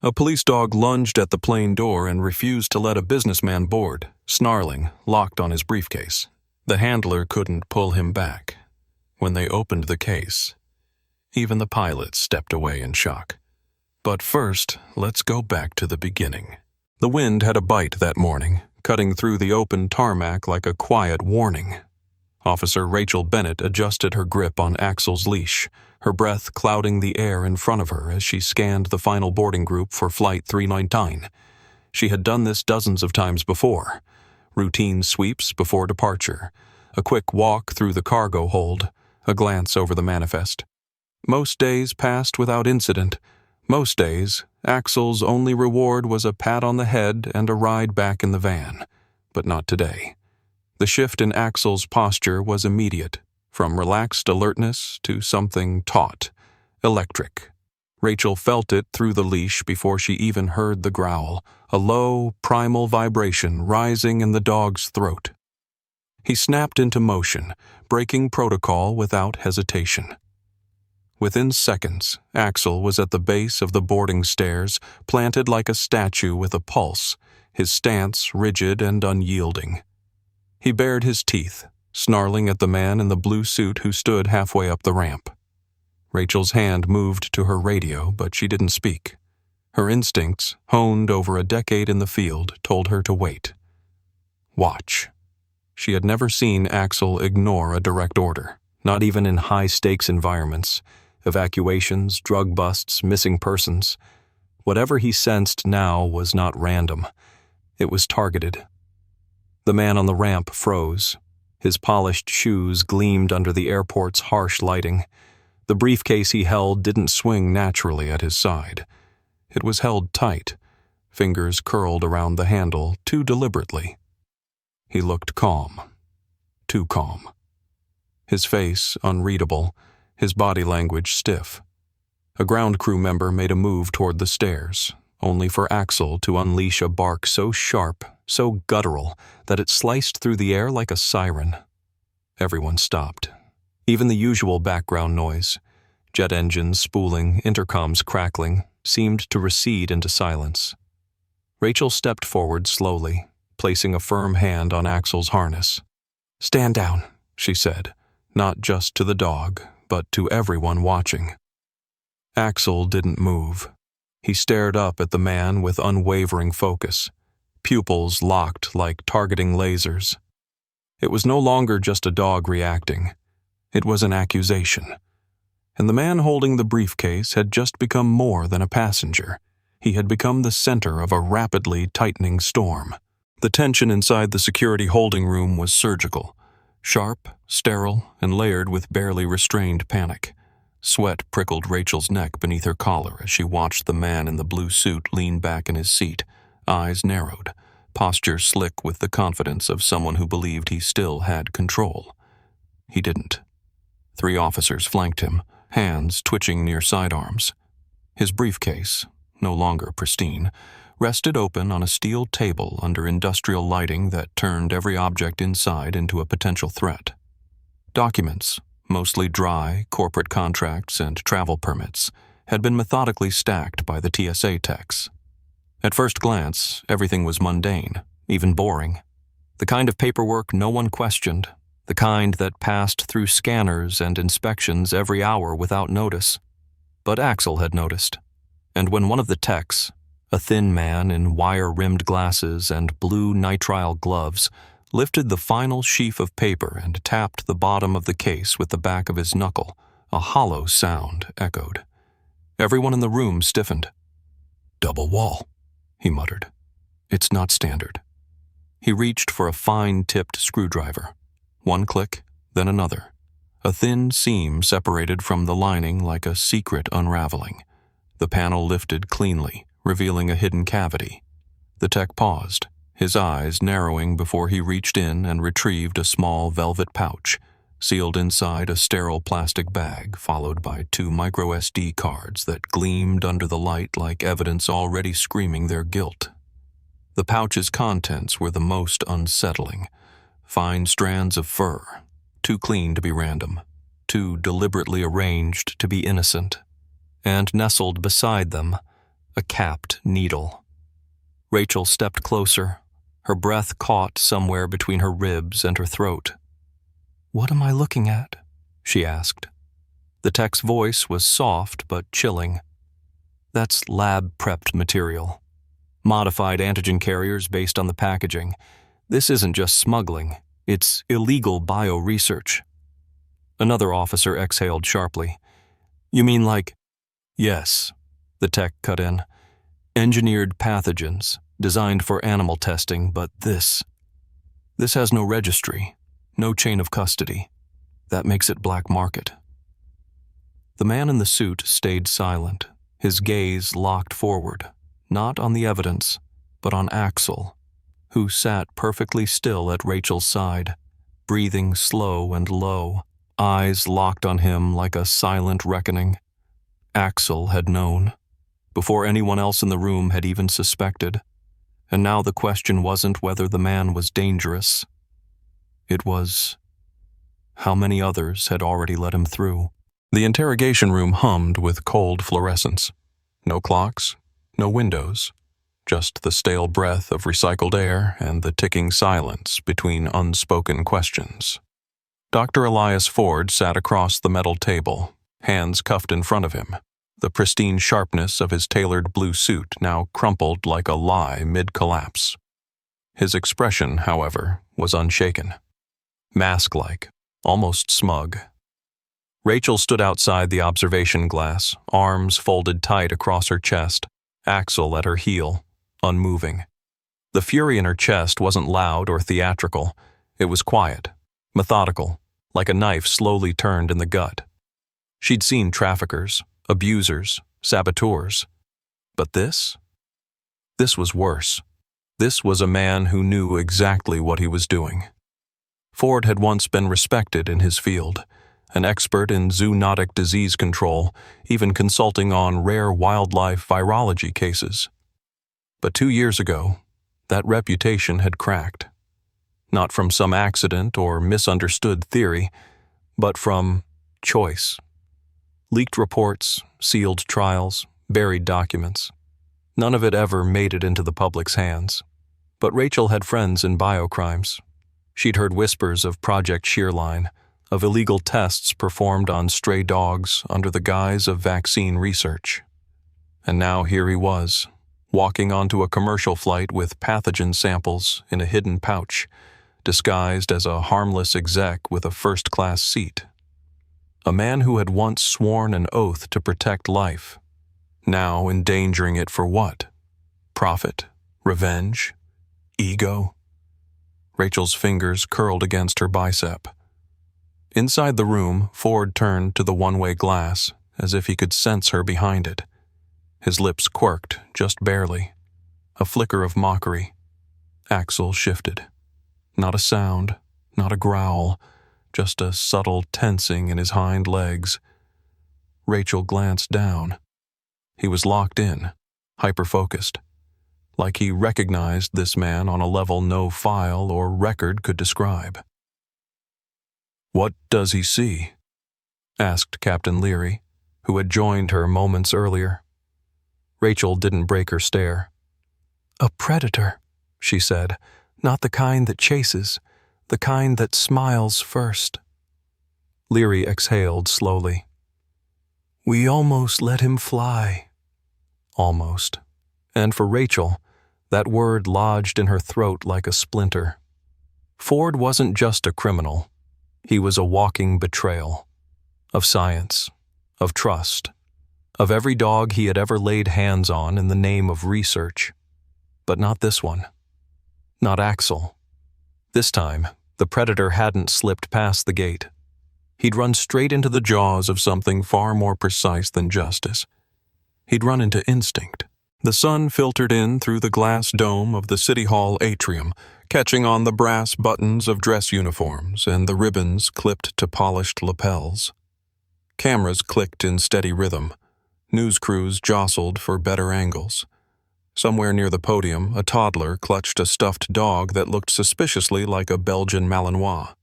A police dog lunged at the plane door and refused to let a businessman board, snarling, locked on his briefcase. The handler couldn't pull him back. When they opened the case, even the pilot stepped away in shock. But first, let's go back to the beginning. The wind had a bite that morning, cutting through the open tarmac like a quiet warning. Officer Rachel Bennett adjusted her grip on Axel's leash, her breath clouding the air in front of her as she scanned the final boarding group for Flight 399. She had done this dozens of times before. Routine sweeps before departure, a quick walk through the cargo hold, a glance over the manifest. Most days passed without incident. Most days, Axel's only reward was a pat on the head and a ride back in the van. But not today. The shift in Axel's posture was immediate, from relaxed alertness to something taut, electric. Rachel felt it through the leash before she even heard the growl, a low, primal vibration rising in the dog's throat. He snapped into motion, breaking protocol without hesitation. Within seconds, Axel was at the base of the boarding stairs, planted like a statue with a pulse, his stance rigid and unyielding. He bared his teeth, snarling at the man in the blue suit who stood halfway up the ramp. Rachel's hand moved to her radio, but she didn't speak. Her instincts, honed over a decade in the field, told her to wait. Watch. She had never seen Axel ignore a direct order, not even in high-stakes environments, evacuations, drug busts, missing persons. Whatever he sensed now was not random. It was targeted. The man on the ramp froze. His polished shoes gleamed under the airport's harsh lighting. The briefcase he held didn't swing naturally at his side. It was held tight, fingers curled around the handle too deliberately. He looked calm. Too calm. His face unreadable, his body language stiff. A ground crew member made a move toward the stairs, only for Axel to unleash a bark so sharp, so guttural, that it sliced through the air like a siren. Everyone stopped. Even the usual background noise, jet engines spooling, intercoms crackling, seemed to recede into silence. Rachel stepped forward slowly, placing a firm hand on Axel's harness. "Stand down," she said, not just to the dog, but to everyone watching. Axel didn't move. He stared up at the man with unwavering focus, pupils locked like targeting lasers. It was no longer just a dog reacting. It was an accusation. And the man holding the briefcase had just become more than a passenger. He had become the center of a rapidly tightening storm. The tension inside the security holding room was surgical, sharp, sterile, and layered with barely restrained panic. Sweat prickled Rachel's neck beneath her collar as she watched the man in the blue suit lean back in his seat, eyes narrowed, posture slick with the confidence of someone who believed he still had control. He didn't. 3 officers flanked him, hands twitching near sidearms. His briefcase, no longer pristine, rested open on a steel table under industrial lighting that turned every object inside into a potential threat. Documents, mostly dry, corporate contracts and travel permits, had been methodically stacked by the TSA techs. At first glance, everything was mundane, even boring. The kind of paperwork no one questioned, the kind that passed through scanners and inspections every hour without notice. But Axel had noticed, and when one of the techs, a thin man in wire-rimmed glasses and blue nitrile gloves, lifted the final sheaf of paper and tapped the bottom of the case with the back of his knuckle, a hollow sound echoed. Everyone in the room stiffened. "Double wall," he muttered. "It's not standard." He reached for a fine-tipped screwdriver. One click, then another. A thin seam separated from the lining like a secret unraveling. The panel lifted cleanly, revealing a hidden cavity. The tech paused, his eyes narrowing before he reached in and retrieved a small velvet pouch, sealed inside a sterile plastic bag, followed by 2 micro SD cards that gleamed under the light like evidence already screaming their guilt. The pouch's contents were the most unsettling. Fine strands of fur, too clean to be random, too deliberately arranged to be innocent. And nestled beside them, a capped needle. Rachel stepped closer, her breath caught somewhere between her ribs and her throat. "What am I looking at?" she asked. The tech's voice was soft but chilling. "That's lab-prepped material. Modified antigen carriers based on the packaging. This isn't just smuggling, it's illegal bioresearch." Another officer exhaled sharply. "You mean like—" "Yes," the tech cut in. "Engineered pathogens, designed for animal testing, but this has no registry, no chain of custody. That makes it black market." The man in the suit stayed silent, his gaze locked forward, not on the evidence, but on Axel, who sat perfectly still at Rachel's side, breathing slow and low, eyes locked on him like a silent reckoning. Axel had known, before anyone else in the room had even suspected, and now the question wasn't whether the man was dangerous. It was how many others had already let him through. The interrogation room hummed with cold fluorescence. No clocks, no windows, just the stale breath of recycled air and the ticking silence between unspoken questions. Dr. Elias Ford sat across the metal table, hands cuffed in front of him, the pristine sharpness of his tailored blue suit now crumpled like a lie mid-collapse. His expression, however, was unshaken. Mask-like, almost smug. Rachel stood outside the observation glass, arms folded tight across her chest, Axel at her heel, unmoving. The fury in her chest wasn't loud or theatrical. It was quiet, methodical, like a knife slowly turned in the gut. She'd seen traffickers, abusers, saboteurs. But this? This was worse. This was a man who knew exactly what he was doing. Ford had once been respected in his field, an expert in zoonotic disease control, even consulting on rare wildlife virology cases. But 2 years ago, that reputation had cracked. Not from some accident or misunderstood theory, but from choice. Leaked reports, sealed trials, buried documents. None of it ever made it into the public's hands. But Rachel had friends in biocrimes. She'd heard whispers of Project Shearline, of illegal tests performed on stray dogs under the guise of vaccine research. And now here he was, walking onto a commercial flight with pathogen samples in a hidden pouch, disguised as a harmless exec with a first-class seat. A man who had once sworn an oath to protect life, now endangering it for what? Profit? Revenge? Ego? Rachel's fingers curled against her bicep. Inside the room, Ford turned to the one-way glass, as if he could sense her behind it. His lips quirked, just barely. A flicker of mockery. Axel shifted. Not a sound, not a growl, just a subtle tensing in his hind legs. Rachel glanced down. He was locked in, hyper-focused, like he recognized this man on a level no file or record could describe. "What does he see?" asked Captain Leary, who had joined her moments earlier. Rachel didn't break her stare. "A predator," she said, "not the kind that chases, the kind that smiles first." Leary exhaled slowly. "We almost let him fly." Almost. And for Rachel, that word lodged in her throat like a splinter. Ford wasn't just a criminal. He was a walking betrayal. Of science. Of trust. Of every dog he had ever laid hands on in the name of research. But not this one. Not Axel. This time, the predator hadn't slipped past the gate. He'd run straight into the jaws of something far more precise than justice. He'd run into instinct. The sun filtered in through the glass dome of the City Hall atrium, catching on the brass buttons of dress uniforms and the ribbons clipped to polished lapels. Cameras clicked in steady rhythm. News crews jostled for better angles. Somewhere near the podium, a toddler clutched a stuffed dog that looked suspiciously like a Belgian Malinois.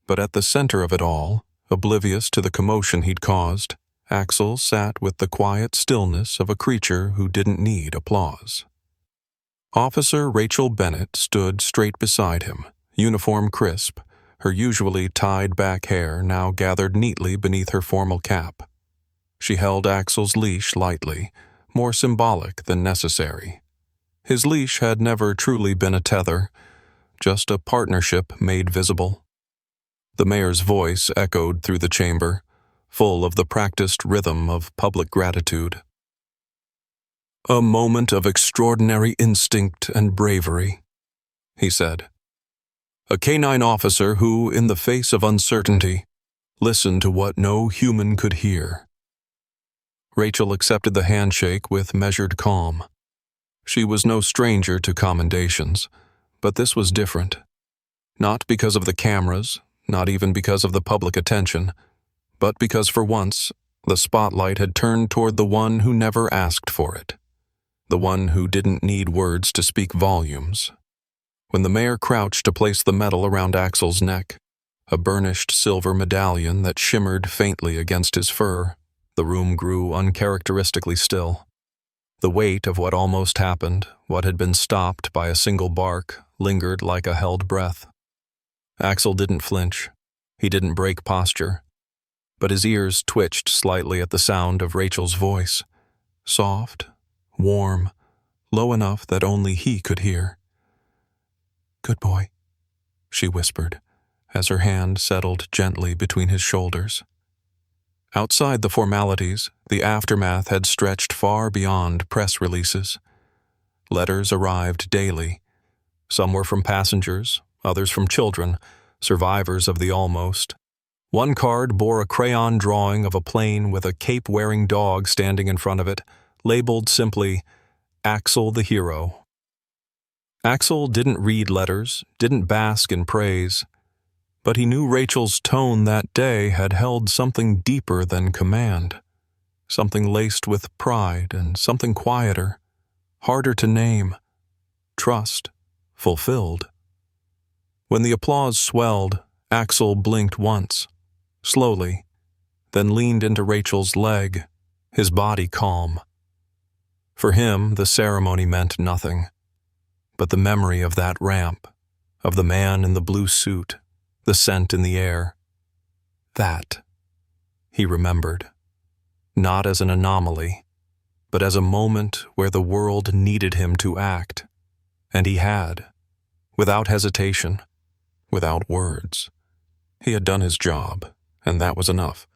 But at the center of it all, oblivious to the commotion he'd caused, Axel sat with the quiet stillness of a creature who didn't need applause. Officer Rachel Bennett stood straight beside him, uniform crisp, her usually tied-back hair now gathered neatly beneath her formal cap. She held Axel's leash lightly, more symbolic than necessary. His leash had never truly been a tether, just a partnership made visible. The mayor's voice echoed through the chamber, full of the practiced rhythm of public gratitude. "A moment of extraordinary instinct and bravery," he said. "A canine officer who, in the face of uncertainty, listened to what no human could hear." Rachel accepted the handshake with measured calm. She was no stranger to commendations, but this was different. Not because of the cameras, not even because of the public attention, but because for once, the spotlight had turned toward the one who never asked for it, the one who didn't need words to speak volumes. When the mayor crouched to place the medal around Axel's neck, a burnished silver medallion that shimmered faintly against his fur, the room grew uncharacteristically still. The weight of what almost happened, what had been stopped by a single bark, lingered like a held breath. Axel didn't flinch. He didn't break posture. But his ears twitched slightly at the sound of Rachel's voice, soft, warm, low enough that only he could hear. "Good boy," she whispered, as her hand settled gently between his shoulders. Outside the formalities, the aftermath had stretched far beyond press releases. Letters arrived daily. Some were from passengers, others from children, survivors of the almost. One card bore a crayon drawing of a plane with a cape-wearing dog standing in front of it, labeled simply, "Axel the Hero." Axel didn't read letters, didn't bask in praise, but he knew Rachel's tone that day had held something deeper than command, something laced with pride and something quieter, harder to name, trust, fulfilled. When the applause swelled, Axel blinked once, slowly, then leaned into Rachel's leg, his body calm. For him, the ceremony meant nothing, but the memory of that ramp, of the man in the blue suit, the scent in the air. That, he remembered, not as an anomaly, but as a moment where the world needed him to act, and he had, without hesitation, without words. He had done his job, and that was enough.